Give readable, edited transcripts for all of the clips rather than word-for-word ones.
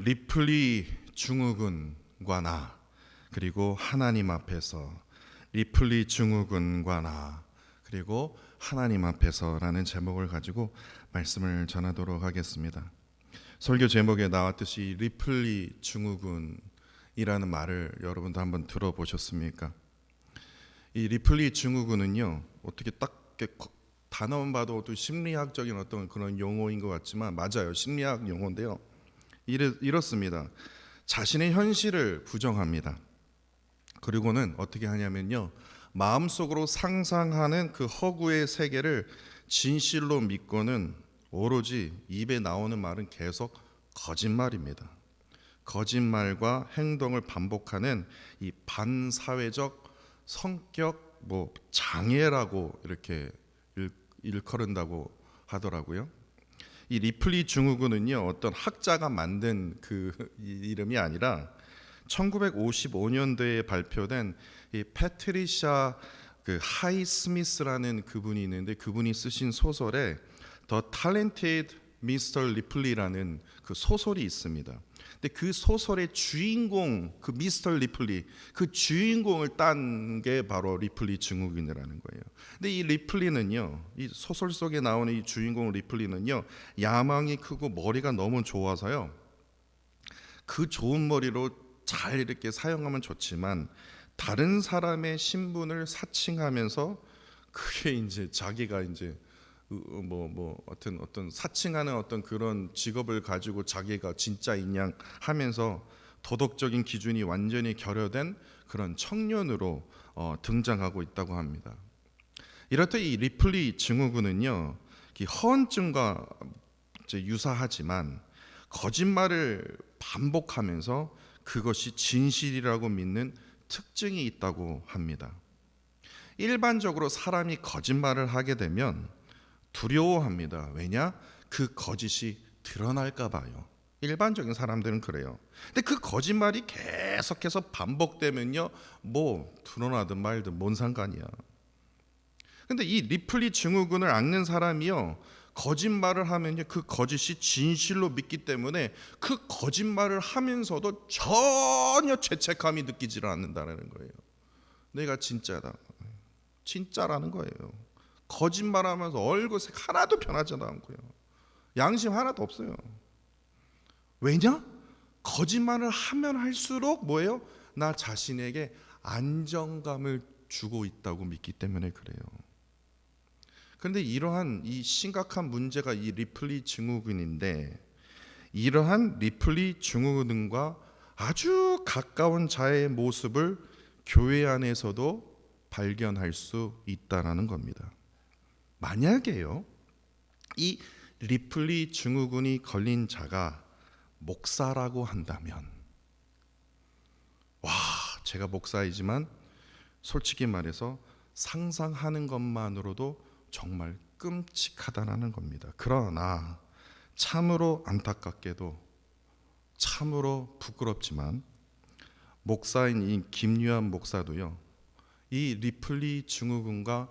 리플리 증후군과 나, 그리고 하나님 앞에서. 리플리 증후군과 나, 그리고 하나님 앞에서라는 제목을 가지고 말씀을 전하도록 하겠습니다. 설교 제목에 나왔듯이 리플리 증후군이라는 말을 여러분도 한번 들어보셨습니까? 이 리플리 증후군은요, 어떻게 딱 단어만 봐도 또 심리학적인 어떤 그런 용어인 것 같지만 맞아요, 심리학 용어인데요. 이렇습니다. 자신의 현실을 부정합니다. 그리고는 어떻게 하냐면요, 마음속으로 상상하는 그 허구의 세계를 진실로 믿고는 오로지 입에 나오는 말은 계속 거짓말입니다. 거짓말과 행동을 반복하는 이 반사회적 성격 장애라고 이렇게 일컬은다고 하더라고요. 이 리플리 증후군은요, 어떤 학자가 만든 그 이름이 아니라 1955년도에 발표된 이 패트리샤 하이스미스라는 그분이 있는데, 그분이 쓰신 소설에 The Talented Mr. Ripley라는 그 소설이 있습니다. 근데 그 소설의 주인공, 그 미스터 리플리, 그 주인공을 딴 게 바로 리플리 증후군이라는 거예요. 근데 이 리플리는요, 이 소설 속에 나오는 이 주인공 리플리는요, 야망이 크고 머리가 너무 좋아서요, 그 좋은 머리로 잘 이렇게 사용하면 좋지만 다른 사람의 신분을 사칭하면서 그게 이제 자기가 이제 어떤 사칭하는 어떤 그런 직업을 가지고 자기가 진짜인 양 하면서 도덕적인 기준이 완전히 결여된 그런 청년으로 등장하고 있다고 합니다. 이렇듯 이 리플리 증후군은요, 허언증과 유사하지만 거짓말을 반복하면서 그것이 진실이라고 믿는 특징이 있다고 합니다. 일반적으로 사람이 거짓말을 하게 되면 두려워합니다. 왜냐? 그 거짓이 드러날까 봐요. 일반적인 사람들은 그래요. 근데 그 거짓말이 계속해서 반복되면요, 드러나든 말든 뭔 상관이야. 근데 이 리플리 증후군을 앓는 사람이요, 거짓말을 하면요, 그 거짓이 진실로 믿기 때문에 그 거짓말을 하면서도 전혀 죄책감이 느끼지를 않는다는 거예요. 내가 진짜다, 진짜라는 거예요. 거짓말하면서 얼굴색 하나도 변하지 않고요, 양심 하나도 없어요. 왜냐? 거짓말을 하면 할수록 나 자신에게 안정감을 주고 있다고 믿기 때문에 그래요. 그런데 이러한 이 심각한 문제가 이 리플리 증후군인데, 이러한 리플리 증후군과 아주 가까운 자의 모습을 교회 안에서도 발견할 수 있다라는 겁니다. 만약에요, 이 리플리 증후군이 걸린 자가 목사라고 한다면, 제가 목사이지만 솔직히 말해서 상상하는 것만으로도 정말 끔찍하다라는 겁니다. 그러나 참으로 안타깝게도, 참으로 부끄럽지만 목사인 이 김유한 목사도요, 이 리플리 증후군과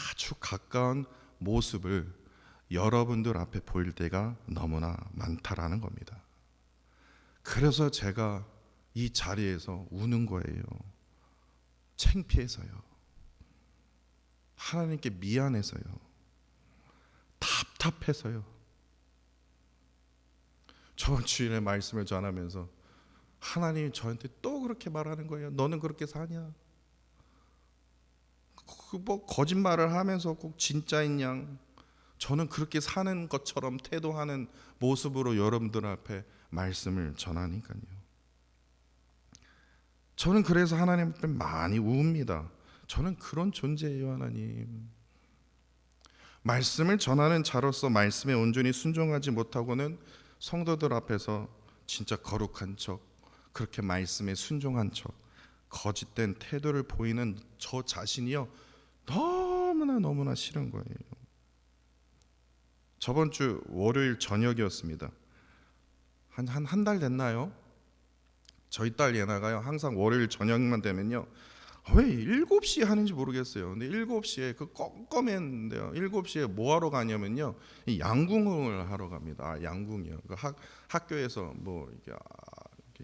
아주 가까운 모습을 여러분들 앞에 보일 때가 너무나 많다라는 겁니다. 그래서 제가 이 자리에서 우는 거예요. 창피해서요, 하나님께 미안해서요, 답답해서요. 저번 주일에 말씀을 전하면서 하나님이 저한테 또 그렇게 말하는 거예요. 너는 그렇게 사냐? 거짓말을 하면서 꼭 진짜인 양 저는 그렇게 사는 것처럼 태도하는 모습으로 여러분들 앞에 말씀을 전하니까요. 저는 그래서 하나님 앞에 많이 우웁니다. 저는 그런 존재예요. 하나님, 말씀을 전하는 자로서 말씀에 온전히 순종하지 못하고는 성도들 앞에서 진짜 거룩한 척, 그렇게 말씀에 순종한 척, 거짓된 태도를 보이는 저 자신이요, 너무나 싫은 거예요. 저번 주 월요일 저녁이었습니다. 한 달 됐나요? 저희 딸 예나가요, 항상 월요일 저녁만 되면요, 왜 7시에 하는지 모르겠어요. 근데 7시에 그 껌껌했는데요. 7시에 뭐 하러 가냐면요, 이 양궁을 하러 갑니다. 양궁이요. 그 학교에서 뭐 이게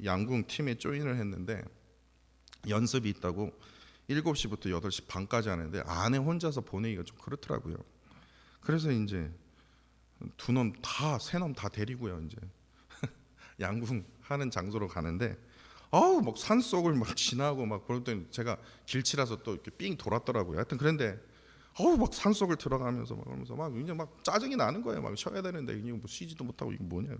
양궁 팀에 조인을 했는데 연습이 있다고 7시부터 8시 반까지 하는데 아내 혼자서 보내기가 좀 그렇더라고요. 그래서 이제 세 놈 다 데리고요. 이제 양궁 하는 장소로 가는데 막 산속을 막 지나고 막 그럴 때 제가 길치라서 또 이렇게 삥 돌았더라고요. 하여튼 그런데 막 산속을 들어가면서 막 그러면서 막 이제 막 짜증이 나는 거예요. 막 쉬어야 되는데 이거 뭐 쉬지도 못하고 이거 뭐냐.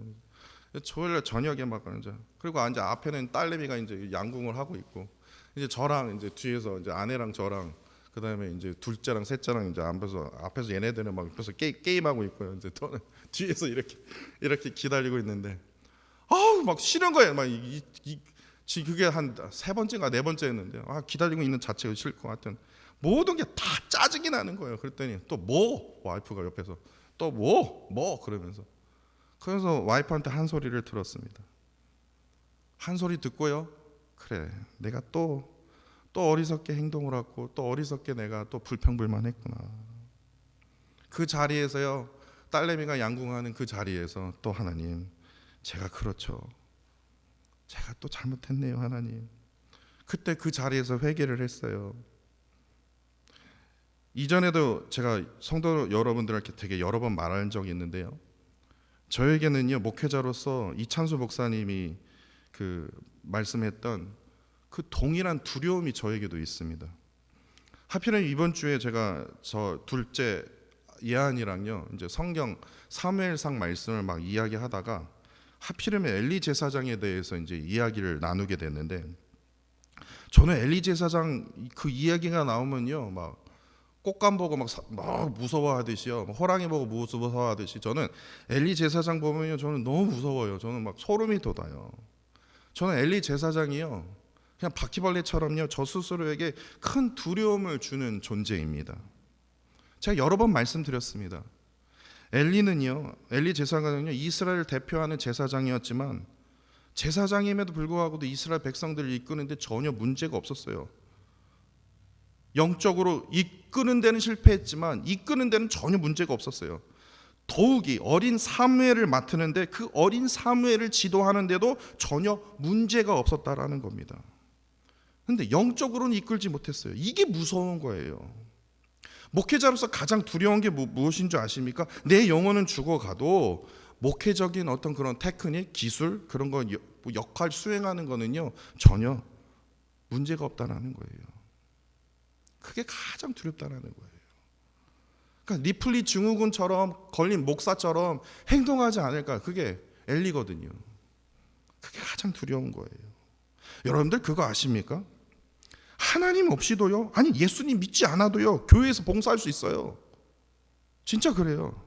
토요일 저녁에 막 이제 그리고 이제 앞에는 딸내미가 이제 양궁을 하고 있고 이제 저랑 이제 뒤에서 이제 아내랑 저랑 그다음에 이제 둘째랑 셋째랑 이제 앞에서 얘네들은 막 옆에서 게임하고 있고요. 이제 저는 뒤에서 이렇게 기다리고 있는데 막 싫은 거예요. 막 그게 한 3번째인가 4번째였는데 기다리고 있는 자체가 싫고 하여튼 모든 게 다 짜증이 나는 거예요. 그랬더니 또 뭐 와이프가 옆에서 또 뭐 그러면서 그래서 와이프한테 한 소리를 들었습니다. 한 소리 듣고요. 그래, 내가 또 어리석게 행동을 하고 또 어리석게 내가 또 불평불만했구나. 그 자리에서요, 딸내미가 양궁하는 그 자리에서 또 하나님, 제가 그렇죠. 제가 또 잘못했네요, 하나님. 그때 그 자리에서 회개를 했어요. 이전에도 제가 성도 여러분들한테 되게 여러 번 말한 적이 있는데요. 저에게는요, 목회자로서 이찬수 목사님이 그 말씀했던 그 동일한 두려움이 저에게도 있습니다. 하필은 이번 주에 제가 저 둘째 예한이랑요, 이제 성경 사무엘상 말씀을 막 이야기하다가 하필이면 엘리 제사장에 대해서 이제 이야기를 나누게 됐는데, 저는 엘리 제사장 그 이야기가 나오면요, 막 꽃감 보고 막 무서워하듯이요, 호랑이 보고 무서워하듯이 저는 엘리 제사장 보면요, 저는 너무 무서워요. 저는 막 소름이 돋아요. 저는 엘리 제사장이요, 그냥 바퀴벌레처럼요, 저 스스로에게 큰 두려움을 주는 존재입니다. 제가 여러 번 말씀드렸습니다. 엘리 제사장은요, 이스라엘을 대표하는 제사장이었지만 제사장임에도 불구하고도 이스라엘 백성들을 이끄는데 전혀 문제가 없었어요. 영적으로 이끄는 데는 실패했지만 이끄는 데는 전혀 문제가 없었어요. 더욱이 어린 사무엘을 맡으는데 그 어린 사무엘을 지도하는데도 전혀 문제가 없었다라는 겁니다. 그런데 영적으로는 이끌지 못했어요. 이게 무서운 거예요. 목회자로서 가장 두려운 게 무엇인 줄 아십니까? 내 영혼은 죽어가도 목회적인 어떤 그런 테크닉, 기술, 그런 거 역할 수행하는 거는요, 전혀 문제가 없다는 거예요. 그게 가장 두렵다는 거예요. 그러니까 리플리 증후군처럼 걸린 목사처럼 행동하지 않을까, 그게 엘리거든요. 그게 가장 두려운 거예요. 여러분들 그거 아십니까? 하나님 없이도요, 아니 예수님 믿지 않아도요, 교회에서 봉사할 수 있어요. 진짜 그래요.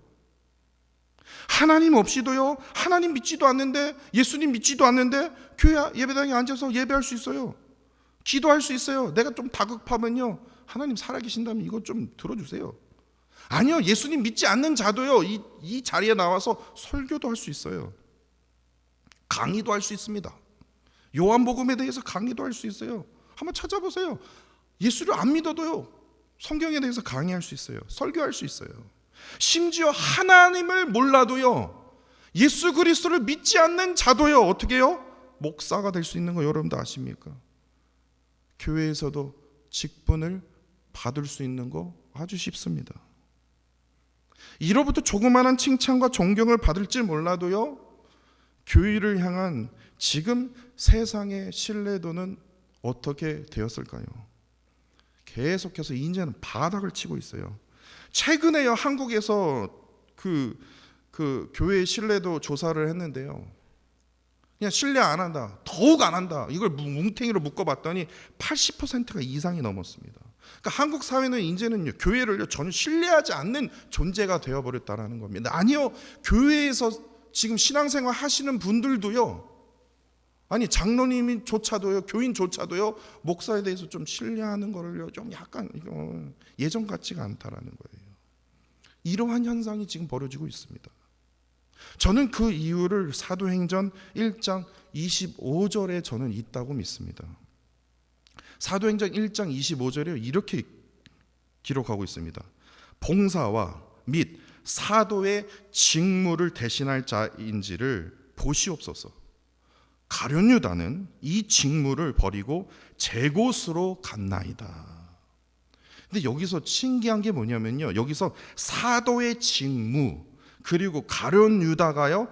하나님 없이도요, 하나님 믿지도 않는데, 예수님 믿지도 않는데 교회 예배당에 앉아서 예배할 수 있어요. 기도할 수 있어요. 내가 좀 다급하면요, 하나님 살아계신다면 이거 좀 들어주세요. 아니요, 예수님 믿지 않는 자도요, 이 자리에 나와서 설교도 할 수 있어요. 강의도 할 수 있습니다. 요한복음에 대해서 강의도 할 수 있어요. 한번 찾아보세요. 예수를 안 믿어도요, 성경에 대해서 강의할 수 있어요. 설교할 수 있어요. 심지어 하나님을 몰라도요, 예수 그리스도를 믿지 않는 자도요, 어떻게 해요? 목사가 될 수 있는 거 여러분도 아십니까? 교회에서도 직분을 받을 수 있는 거 아주 쉽습니다. 이로부터 조그마한 칭찬과 존경을 받을지 몰라도요, 교회를 향한 지금 세상의 신뢰도는 어떻게 되었을까요? 계속해서 이제는 바닥을 치고 있어요. 최근에요, 한국에서 그 교회의 신뢰도 조사를 했는데요, 그냥 신뢰 안 한다, 더욱 안 한다, 이걸 뭉탱이로 묶어봤더니 80%가 이상이 넘었습니다. 그러니까 한국 사회는 이제는요, 교회를요 전혀 신뢰하지 않는 존재가 되어버렸다는 겁니다. 아니요, 교회에서 지금 신앙생활 하시는 분들도요, 아니 장로님조차도요, 교인조차도요, 목사에 대해서 좀 신뢰하는 거를요, 좀 약간 예전 같지가 않다라는 거예요. 이러한 현상이 지금 벌어지고 있습니다. 저는 그 이유를 사도행전 1장 25절에 저는 있다고 믿습니다. 사도행전 1장 25절에 이렇게 기록하고 있습니다. 봉사와 및 사도의 직무를 대신할 자인지를 보시옵소서. 가룟 유다는 이 직무를 버리고 제 곳으로 갔나이다. 근데 여기서 신기한 게 뭐냐면요, 여기서 사도의 직무 그리고 가룟 유다가요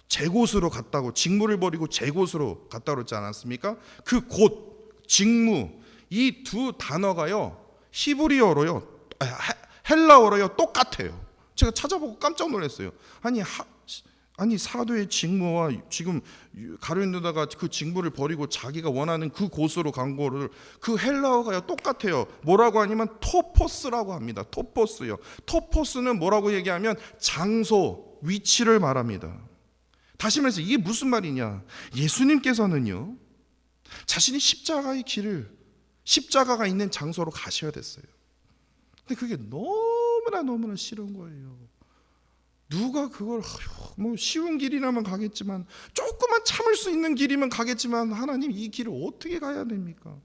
제 곳으로 갔다고, 직무를 버리고 제 곳으로 갔다고 그러지 않았습니까? 그 곳, 직무, 이 두 단어가요 히브리어로요, 헬라어로요 똑같아요. 제가 찾아보고 깜짝 놀랐어요. 아니 사도의 직무와 지금 가룟 유다가 그 직무를 버리고 자기가 원하는 그 곳으로 간 거를, 그 헬라어가요 똑같아요. 뭐라고 하냐면 토포스라고 합니다. 토포스요. 토포스는 뭐라고 얘기하면 장소, 위치를 말합니다. 다시 말해서 이게 무슨 말이냐, 예수님께서는요 자신이 십자가가 있는 장소로 가셔야 됐어요. 근데 그게 너무나 싫은 거예요. 누가 그걸 뭐 쉬운 길이라면 가겠지만, 조금만 참을 수 있는 길이면 가겠지만, 하나님 이 길을 어떻게 가야 됩니까?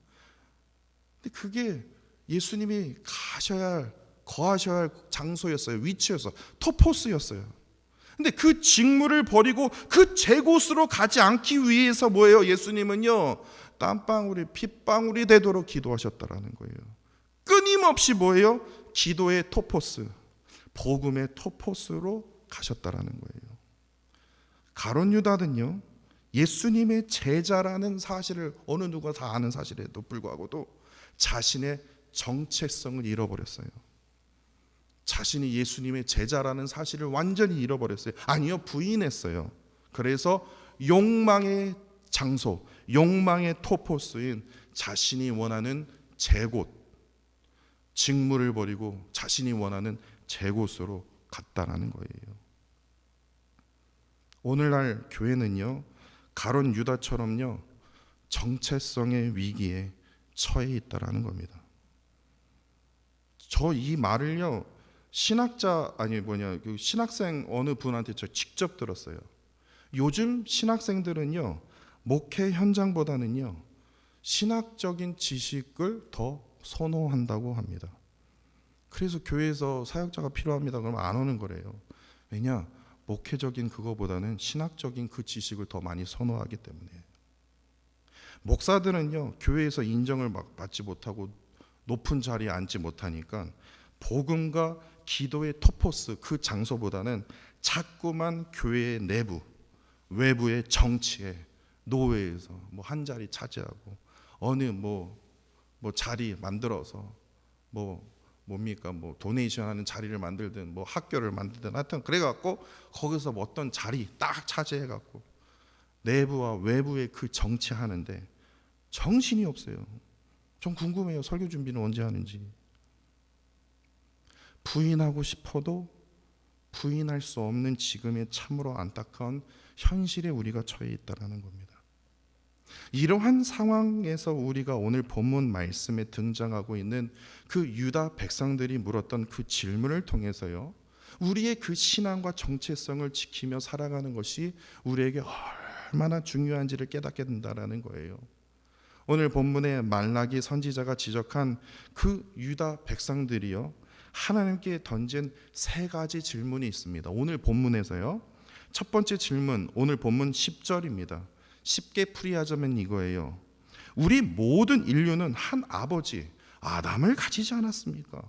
근데 그게 예수님이 거하셔야 할 장소였어요. 위치였어요. 토포스였어요. 근데 그 직무를 버리고 그 제 곳으로 가지 않기 위해서 뭐예요? 예수님은요 땀방울이 핏방울이 되도록 기도하셨다라는 거예요. 끊임없이 뭐예요? 기도의 토포스, 복음의 토포스로 가셨다라는 거예요. 가룟 유다는요 예수님의 제자라는 사실을 어느 누가 다 아는 사실에도 불구하고도 자신의 정체성을 잃어버렸어요. 자신이 예수님의 제자라는 사실을 완전히 잃어버렸어요. 아니요, 부인했어요. 그래서 욕망의 장소, 욕망의 토포스인 자신이 원하는 제곳, 직무를 버리고 자신이 원하는 제곳으로 갔다라는 거예요. 오늘날 교회는요 가룟 유다처럼요 정체성의 위기에 처해 있다라는 겁니다. 저 이 말을요 신학생 어느 분한테 저 직접 들었어요. 요즘 신학생들은요 목회 현장보다는요 신학적인 지식을 더 선호한다고 합니다. 그래서 교회에서 사역자가 필요합니다 그러면 안 오는 거래요. 왜냐? 목회적인 그거보다는 신학적인 그 지식을 더 많이 선호하기 때문에. 목사들은요 교회에서 인정을 받지 못하고 높은 자리에 앉지 못하니까 복음과 기도의 토포스, 그 장소보다는 자꾸만 교회의 내부, 외부의 정치에, 노회에서 뭐 한 자리 차지하고 어느 뭐 자리 만들어서 뭡니까 도네이션 하는 자리를 만들든 뭐 학교를 만들든 하여튼 그래갖고 거기서 뭐 어떤 자리 딱 차지해갖고 내부와 외부의 그 정치하는데 정신이 없어요. 좀 궁금해요. 설교 준비는 언제 하는지. 부인하고 싶어도 부인할 수 없는 지금의 참으로 안타까운 현실에 우리가 처해 있다는 겁니다. 이러한 상황에서 우리가 오늘 본문 말씀에 등장하고 있는 그 유다 백성들이 물었던 그 질문을 통해서요 우리의 그 신앙과 정체성을 지키며 살아가는 것이 우리에게 얼마나 중요한지를 깨닫게 된다는 거예요. 오늘 본문에 말라기 선지자가 지적한 그 유다 백성들이요 하나님께 던진 세 가지 질문이 있습니다. 오늘 본문에서요 첫 번째 질문, 오늘 본문 10절입니다. 쉽게 풀이하자면 이거예요. 우리 모든 인류는 한 아버지 아담을 가지지 않았습니까?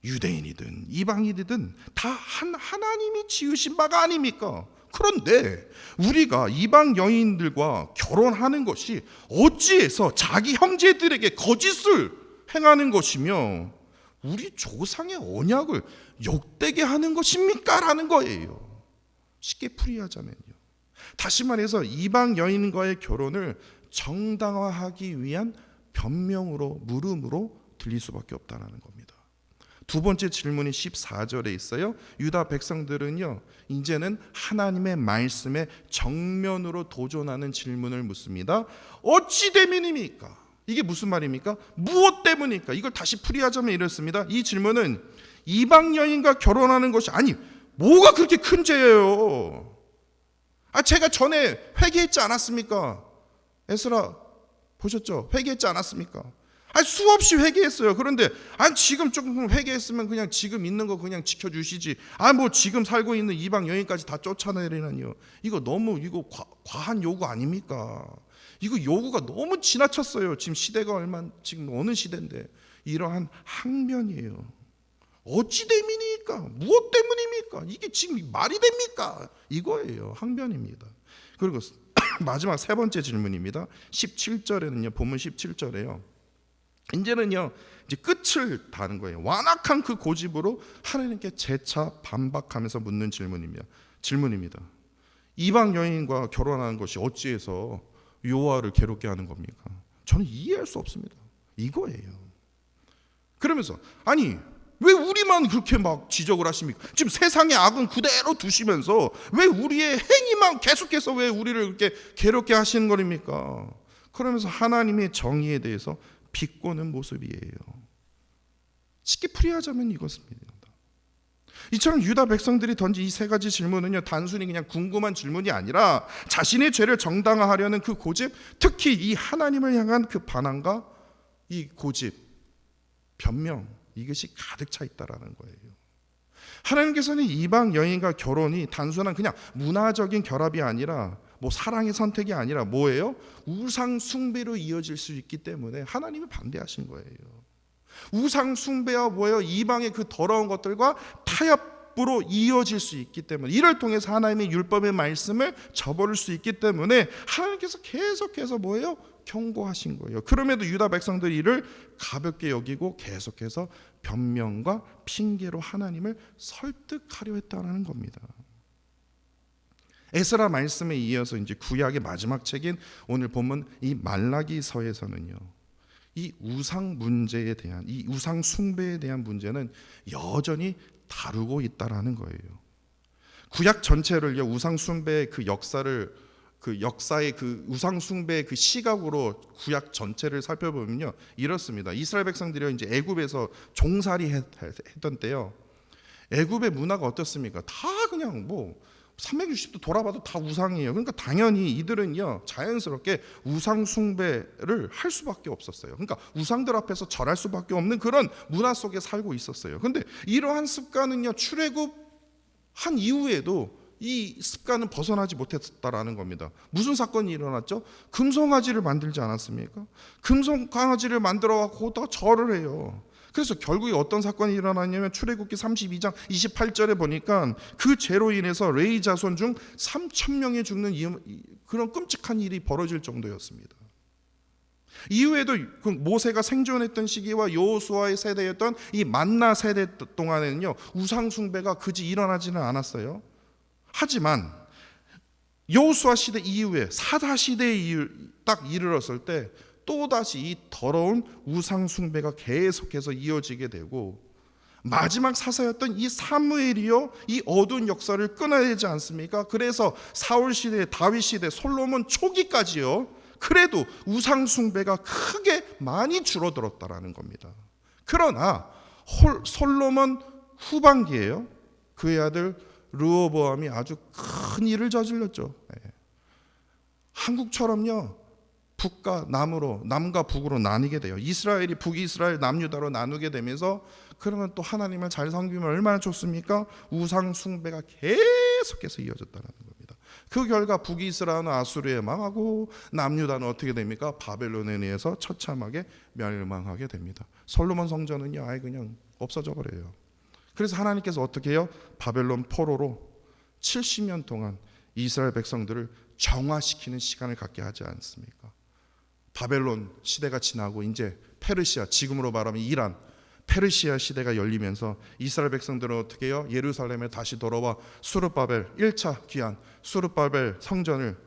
유대인이든 이방인이든 다 한 하나님이 지으신 바가 아닙니까? 그런데 우리가 이방 여인들과 결혼하는 것이 어찌해서 자기 형제들에게 거짓을 행하는 것이며 우리 조상의 언약을 욕되게 하는 것입니까? 라는 거예요. 쉽게 풀이하자면요. 다시 말해서 이방 여인과의 결혼을 정당화하기 위한 변명으로 물음으로 들릴 수밖에 없다는 겁니다. 두 번째 질문이 14절에 있어요. 유다 백성들은요 이제는 하나님의 말씀에 정면으로 도전하는 질문을 묻습니다. 어찌 되면입니까? 이게 무슨 말입니까? 무엇 때문입니까? 이걸 다시 풀이하자면 이렇습니다. 이 질문은 이방 여인과 결혼하는 것이 뭐가 그렇게 큰 죄예요? 제가 전에 회개했지 않았습니까? 에스라 보셨죠? 회개했지 않았습니까? 수없이 회개했어요. 그런데 지금 조금 회개했으면 그냥 지금 있는 거 그냥 지켜주시지. 뭐 지금 살고 있는 이방 여인까지 다 쫓아내리라니요. 이거 너무 과한 요구 아닙니까? 이거 요구가 너무 지나쳤어요. 지금 시대가 지금 어느 시대인데 이러한 항변이에요. 어찌 때문입니까? 무엇 때문입니까? 이게 지금 말이 됩니까? 이거예요. 항변입니다. 그리고 마지막 세 번째 질문입니다. 17절에는요. 본문 17절에요. 이제는요. 이제 끝을 다는 거예요. 완악한 그 고집으로 하나님께 재차 반박하면서 묻는 질문입니다. 이방 여인과 결혼하는 것이 어찌해서 여호와를 괴롭게 하는 겁니까? 저는 이해할 수 없습니다. 이거예요. 그러면서 왜 우리만 그렇게 막 지적을 하십니까? 지금 세상의 악은 그대로 두시면서 왜 우리의 행위만 계속해서 왜 우리를 그렇게 괴롭게 하시는 거입니까? 그러면서 하나님의 정의에 대해서 비꼬는 모습이에요. 쉽게 풀이하자면 이것입니다. 이처럼 유다 백성들이 던진 이 세 가지 질문은요, 단순히 그냥 궁금한 질문이 아니라 자신의 죄를 정당화하려는 그 고집, 특히 이 하나님을 향한 그 반항과 이 고집, 변명, 이것이 가득 차 있다라는 거예요. 하나님께서는 이방 여인과 결혼이 단순한 그냥 문화적인 결합이 아니라 사랑의 선택이 아니라 뭐예요? 우상 숭배로 이어질 수 있기 때문에 하나님이 반대하신 거예요. 우상 숭배와 뭐예요? 이방의 그 더러운 것들과 타협으로 이어질 수 있기 때문에, 이를 통해서 하나님의 율법의 말씀을 저버릴 수 있기 때문에 하나님께서 계속해서 뭐예요? 경고하신 거예요. 그럼에도 유다 백성들이 이를 가볍게 여기고 계속해서 변명과 핑계로 하나님을 설득하려 했다는 겁니다. 에스라 말씀에 이어서 이제 구약의 마지막 책인 오늘 본문 이 말라기서에서는요, 이 우상 문제에 대한, 이 우상 숭배에 대한 문제는 여전히 다루고 있다라는 거예요. 구약 전체를요, 우상 숭배의 그 역사의 그 우상 숭배의 그 시각으로 구약 전체를 살펴보면요, 이렇습니다. 이스라엘 백성들이 이제 애굽에서 종살이 했던 때요, 애굽의 문화가 어떻습니까? 다 그냥 360도 돌아봐도 다 우상이에요. 그러니까 당연히 이들은요, 자연스럽게 우상 숭배를 할 수밖에 없었어요. 그러니까 우상들 앞에서 절할 수밖에 없는 그런 문화 속에 살고 있었어요. 그런데 이러한 습관은요, 출애굽한 이후에도 이 습관은 벗어나지 못했다라는 겁니다. 무슨 사건이 일어났죠? 금송아지를 만들지 않았습니까? 금송아지를 만들어 갖고 거기다가 절을 해요. 그래서 결국에 어떤 사건이 일어났냐면 출애굽기 32장 28절에 보니까 그 죄로 인해서 레위 자손 중 3,000명이 죽는 그런 끔찍한 일이 벌어질 정도였습니다. 이후에도 그 모세가 생존했던 시기와 여호수아의 세대였던 이 만나 세대 동안에는요, 우상 숭배가 그지 일어나지는 않았어요. 하지만 여호수아 시대 이후에 사사 시대에 딱 이르렀을 때 또다시 이 더러운 우상 숭배가 계속해서 이어지게 되고, 마지막 사사였던 이 사무엘이요, 이 어두운 역사를 끊어야 되지 않습니까? 그래서 사울 시대, 다윗 시대, 솔로몬 초기까지요, 그래도 우상 숭배가 크게 많이 줄어들었다라는 겁니다. 그러나 솔로몬 후반기에요, 그의 아들 르호보암이 아주 큰 일을 저질렀죠. 한국처럼요, 북과 남으로, 남과 북으로 나뉘게 돼요. 이스라엘이 북이스라엘, 남유다로 나누게 되면서, 그러면 또 하나님을 잘 섬기면 얼마나 좋습니까? 우상 숭배가 계속해서 이어졌다는 겁니다. 그 결과 북이스라엘은 아수르에 망하고, 남유다는 어떻게 됩니까? 바벨론에 의해서 처참하게 멸망하게 됩니다. 솔로몬 성전은요, 아예 그냥 없어져 버려요. 그래서 하나님께서 어떻게 해요? 바벨론 포로로 70년 동안 이스라엘 백성들을 정화시키는 시간을 갖게 하지 않습니까? 바벨론 시대가 지나고 이제 페르시아, 지금으로 말하면 이란, 페르시아 시대가 열리면서 이스라엘 백성들은 어떻게 해요? 예루살렘에 다시 돌아와 수르바벨 1차 귀환, 수르바벨 성전을,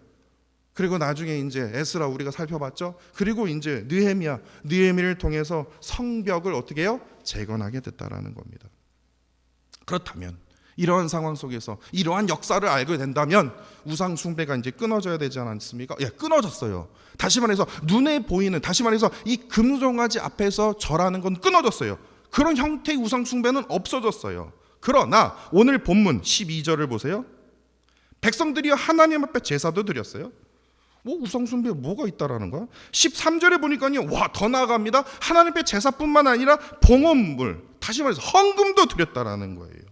그리고 나중에 이제 에스라 우리가 살펴봤죠? 그리고 이제 느헤미를 통해서 성벽을 어떻게 해요? 재건하게 됐다라는 겁니다. 그렇다면 이러한 상황 속에서 이러한 역사를 알게 된다면 우상 숭배가 이제 끊어져야 되지 않습니까? 끊어졌어요. 다시 말해서 눈에 보이는, 다시 말해서 이 금송아지 앞에서 절하는 건 끊어졌어요. 그런 형태의 우상 숭배는 없어졌어요. 그러나 오늘 본문 12절을 보세요. 백성들이 하나님 앞에 제사도 드렸어요. 뭐 우상숭배에 뭐가 있다라는 거야? 13절에 보니까요, 와, 더 나아갑니다. 하나님의 제사뿐만 아니라 봉헌물, 다시 말해서 헌금도 드렸다라는 거예요.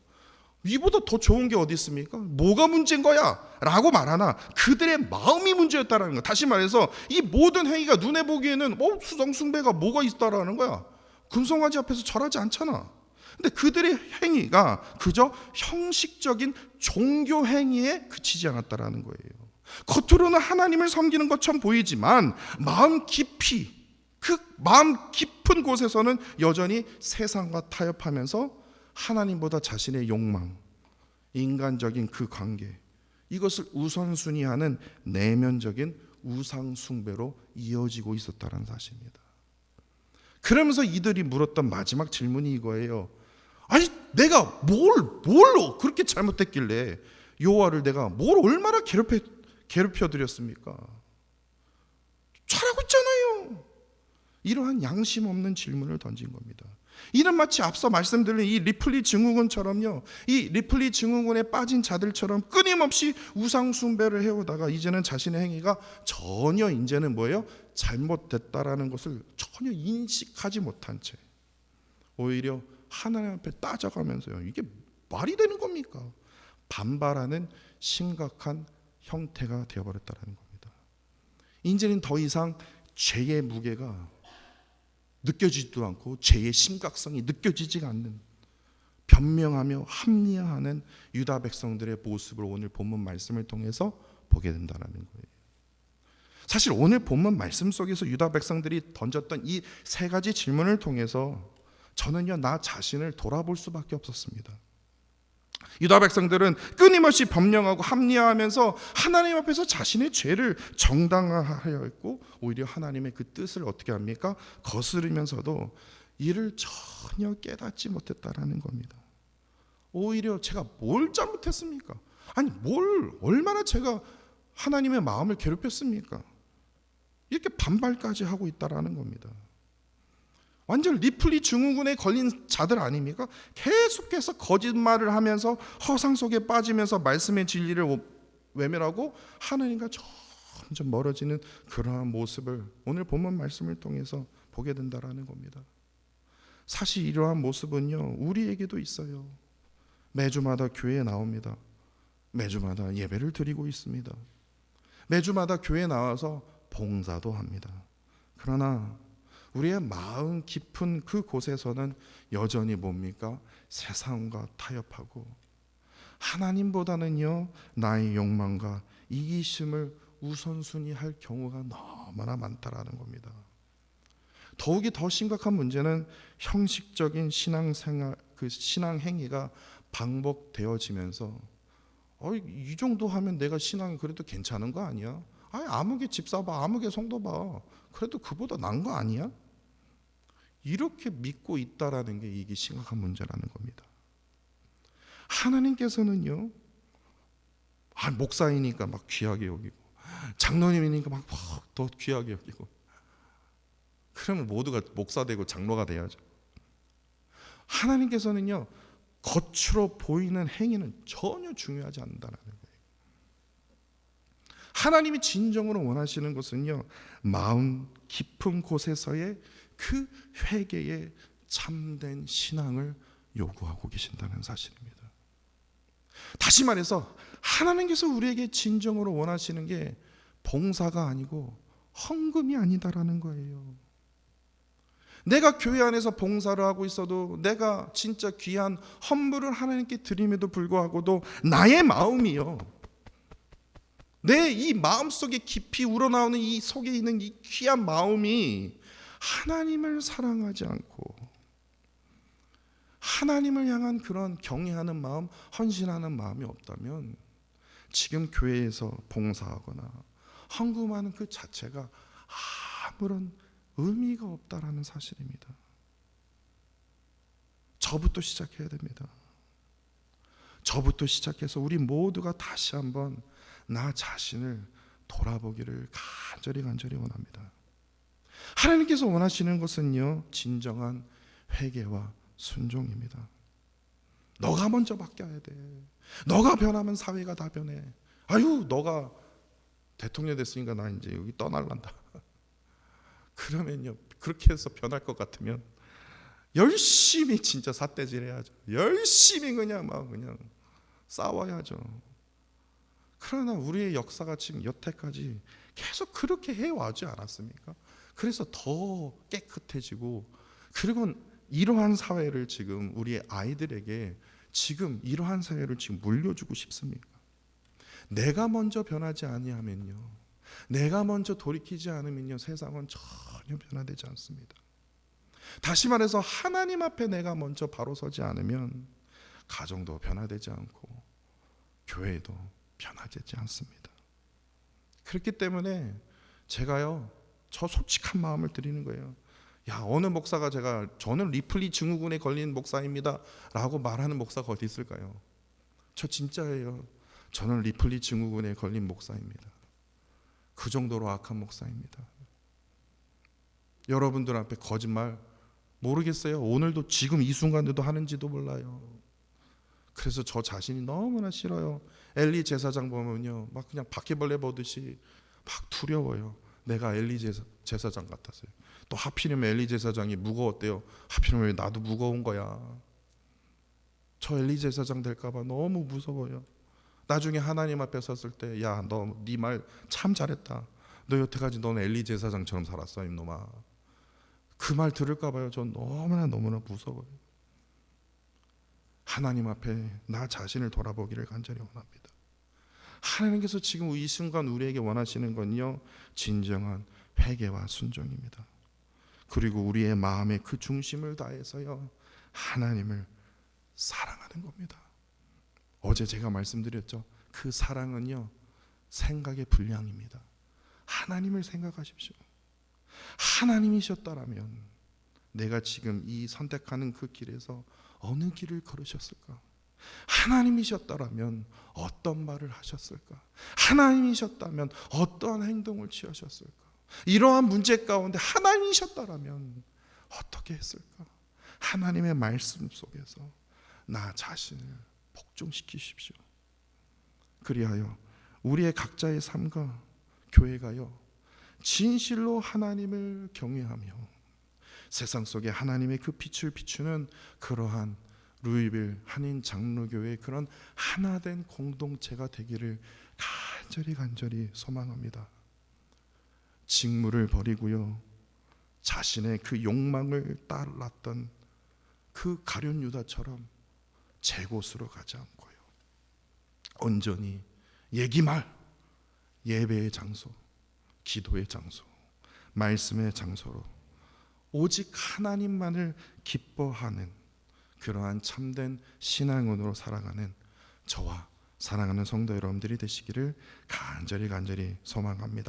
이보다 더 좋은 게 어디 있습니까? 뭐가 문제인 거야? 라고 말하나 그들의 마음이 문제였다라는 거야. 다시 말해서 이 모든 행위가 눈에 보기에는 수상숭배가 뭐가 있다라는 거야. 금송아지 앞에서 절하지 않잖아. 근데 그들의 행위가 그저 형식적인 종교 행위에 그치지 않았다라는 거예요. 겉으로는 하나님을 섬기는 것처럼 보이지만 마음 깊이, 그 마음 깊은 곳에서는 여전히 세상과 타협하면서 하나님보다 자신의 욕망, 인간적인 그 관계, 이것을 우선순위하는 내면적인 우상숭배로 이어지고 있었다는 사실입니다. 그러면서 이들이 물었던 마지막 질문이 이거예요. 아니, 내가 뭘 그렇게 잘못했길래 여호와를 내가 뭘 얼마나 괴롭혀 드렸습니까? 잘하고 있잖아요. 이러한 양심 없는 질문을 던진 겁니다. 이는 마치 앞서 말씀드린 이 리플리 증후군처럼요, 이 리플리 증후군에 빠진 자들처럼 끊임없이 우상숭배를 해오다가 이제는 자신의 행위가 전혀 이제는 뭐예요? 잘못됐다라는 것을 전혀 인식하지 못한 채 오히려 하나님 앞에 따져가면서요, 이게 말이 되는 겁니까? 반발하는 심각한 형태가 되어버렸다는 겁니다. 이제는 더 이상 죄의 무게가 느껴지지도 않고 죄의 심각성이 느껴지지가 않는, 변명하며 합리화하는 유다 백성들의 모습을 오늘 본문 말씀을 통해서 보게 된다는 거예요. 사실 오늘 본문 말씀 속에서 유다 백성들이 던졌던 이 세 가지 질문을 통해서 저는요, 나 자신을 돌아볼 수밖에 없었습니다. 유다 백성들은 끊임없이 변명하고 합리화하면서 하나님 앞에서 자신의 죄를 정당화하려 했고, 오히려 하나님의 그 뜻을 어떻게 합니까? 거스르면서도 이를 전혀 깨닫지 못했다라는 겁니다. 오히려 제가 뭘 잘못했습니까? 아니, 얼마나 제가 하나님의 마음을 괴롭혔습니까? 이렇게 반발까지 하고 있다라는 겁니다. 완전 리플리 증후군에 걸린 자들 아닙니까? 계속해서 거짓말을 하면서 허상 속에 빠지면서 말씀의 진리를 외면하고 하나님과 점점 멀어지는 그러한 모습을 오늘 본문 말씀을 통해서 보게 된다라는 겁니다. 사실 이러한 모습은요, 우리에게도 있어요. 매주마다 교회에 나옵니다. 매주마다 예배를 드리고 있습니다. 매주마다 교회에 나와서 봉사도 합니다. 그러나 우리의 마음 깊은 그 곳에서는 여전히 뭡니까? 세상과 타협하고 하나님보다는요, 나의 욕망과 이기심을 우선순위할 경우가 너무나 많다라는 겁니다. 더욱이 더 심각한 문제는 형식적인 신앙생활, 그 신앙 행위가 반복되어지면서 이 정도 하면 내가 신앙이 그래도 괜찮은 거 아니야? 아무개 집사 봐, 아무개 성도 봐, 그래도 그보다 나은 거 아니야? 이렇게 믿고 있다라는 게 이게 심각한 문제라는 겁니다. 하나님께서는요, 목사이니까 막 귀하게 여기고, 장로님이니까 막 더 귀하게 여기고, 그러면 모두가 목사 되고 장로가 돼야죠. 하나님께서는요, 겉으로 보이는 행위는 전혀 중요하지 않는다는 거예요. 하나님이 진정으로 원하시는 것은요, 마음 깊은 곳에서의 그 회개의 참된 신앙을 요구하고 계신다는 사실입니다. 다시 말해서 하나님께서 우리에게 진정으로 원하시는 게 봉사가 아니고 헌금이 아니다라는 거예요. 내가 교회 안에서 봉사를 하고 있어도, 내가 진짜 귀한 헌물을 하나님께 드림에도 불구하고도 나의 마음이요, 내 이 마음 속에 깊이 우러나오는 이 속에 있는 이 귀한 마음이 하나님을 사랑하지 않고 하나님을 향한 그런 경외하는 마음, 헌신하는 마음이 없다면 지금 교회에서 봉사하거나 헌금하는 그 자체가 아무런 의미가 없다라는 사실입니다. 저부터 시작해야 됩니다. 저부터 시작해서 우리 모두가 다시 한번 나 자신을 돌아보기를 간절히 원합니다. 하나님께서 원하시는 것은요, 진정한 회개와 순종입니다. 너가 먼저 바뀌어야 돼. 너가 변하면 사회가 다 변해. 너가 대통령 됐으니까 나 이제 여기 떠날란다. 그러면요, 그렇게 해서 변할 것 같으면 열심히 진짜 삿대질 해야죠. 열심히 그냥 싸워야죠. 그러나 우리의 역사가 지금 여태까지 계속 그렇게 해와지 않았습니까? 그래서 더 깨끗해지고, 그리고 이러한 사회를 지금 우리의 아이들에게 지금 이러한 사회를 지금 물려주고 싶습니까? 내가 먼저 변하지 아니하면요, 내가 먼저 돌이키지 않으면요, 세상은 전혀 변화되지 않습니다. 다시 말해서 하나님 앞에 내가 먼저 바로 서지 않으면 가정도 변화되지 않고 교회도 변화되지 않습니다. 그렇기 때문에 제가요, 저 솔직한 마음을 드리는 거예요. 야, 어느 목사가 저는 리플리 증후군에 걸린 목사입니다 라고 말하는 목사가 어디 있을까요? 저 진짜예요. 저는 리플리 증후군에 걸린 목사입니다. 그 정도로 악한 목사입니다. 여러분들 앞에 거짓말 모르겠어요. 오늘도 지금 이 순간에도 하는지도 몰라요. 그래서 저 자신이 너무나 싫어요. 엘리 제사장 보면요, 막 그냥 바퀴벌레 보듯이 막 두려워요. 내가 엘리 제사장 같았어요. 또 하필이면 엘리 제사장이 무거웠대요. 하필이면 왜 나도 무거운 거야. 저 엘리 제사장 될까봐 너무 무서워요. 나중에 하나님 앞에 섰을 때, 야, 너 네 말 참 잘했다. 너 여태까지 너는 엘리 제사장처럼 살았어, 이놈아. 그 말 들을까봐요. 전 너무나 무서워요. 하나님 앞에 나 자신을 돌아보기를 간절히 원합니다. 하나님께서 지금 이 순간 우리에게 원하시는 건요, 진정한 회개와 순종입니다. 그리고 우리의 마음의 그 중심을 다해서요, 하나님을 사랑하는 겁니다. 어제 제가 말씀드렸죠. 그 사랑은요, 생각의 분량입니다. 하나님을 생각하십시오. 하나님이셨다라면 내가 지금 이 선택하는 그 길에서 어느 길을 걸으셨을까? 하나님이셨다라면 어떤 말을 하셨을까? 하나님이셨다면 어떠한 행동을 취하셨을까? 이러한 문제 가운데 하나님이셨다라면 어떻게 했을까? 하나님의 말씀 속에서 나 자신을 복종시키십시오. 그리하여 우리의 각자의 삶과 교회가요, 진실로 하나님을 경외하며 세상 속에 하나님의 그 빛을 비추는 그러한 루이빌 한인 장로교회의 그런 하나된 공동체가 되기를 간절히 소망합니다. 직무를 버리고요, 자신의 그 욕망을 따랐던 그 가룟 유다처럼 제 곳으로 가지 않고요, 온전히 얘기말, 예배의 장소, 기도의 장소, 말씀의 장소로 오직 하나님만을 기뻐하는 그러한 참된 신앙으로 살아가는 저와 사랑하는 성도 여러분들이 되시기를 간절히 소망합니다.